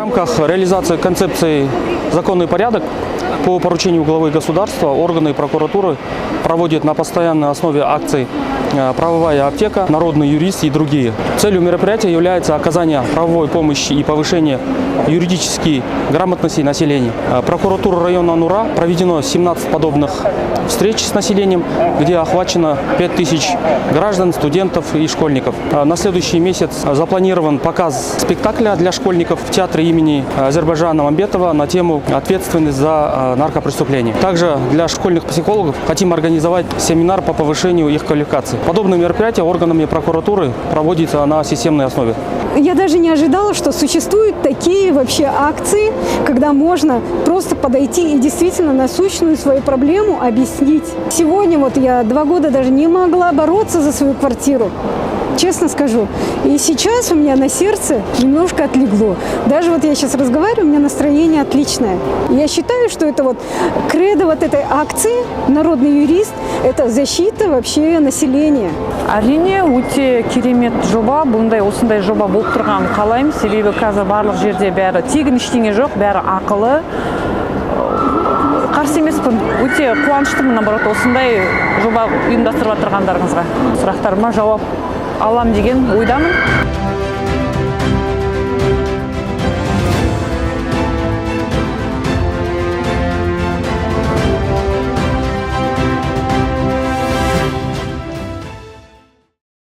рамках реализации концепции «Законный порядок» по поручению главы государства органы прокуратуры проводят на постоянной основе акции «Правовая аптека», «Народный юрист» и другие. Целью мероприятия является оказание правовой помощи и повышение юридической грамотности населения. Прокуратура района Нура проведено 17 подобных встреч с населением, где охвачено 5000 граждан, студентов и школьников. На следующий месяц запланирован показ спектакля для школьников в театре имени Азербайджана Мамбетова на тему «Ответственность за наркопреступления». Также для школьных психологов хотим организовать семинар по повышению их квалификации. Подобные мероприятия органами прокуратуры проводятся на системной основе. Я даже не ожидала, что существуют такие вообще акции, когда можно просто подойти и действительно насущную свою проблему объяснить. Сегодня вот я 2 года даже не могла бороться за свою квартиру. Честно скажу. И сейчас у меня на сердце немножко отлегло. Даже вот я сейчас разговариваю, у меня настроение отличное. Я считаю, что это вот кредо вот этой акции «Народный юрист» – это защита вообще населения. Әрине, өте керемет жоба, бұндай осындай жоба болып тұрғанын қалаймын. Себебі қазір барлық жерде бәрі тегін ештеңе жоқ, бәрі ақылы. Қарсы емеспін, өте қуаныштымын, наоборот, осындай жоба ұйымдастырып отырғандарыңызға. Сұрақтарыма жауап алам деген ойдамын.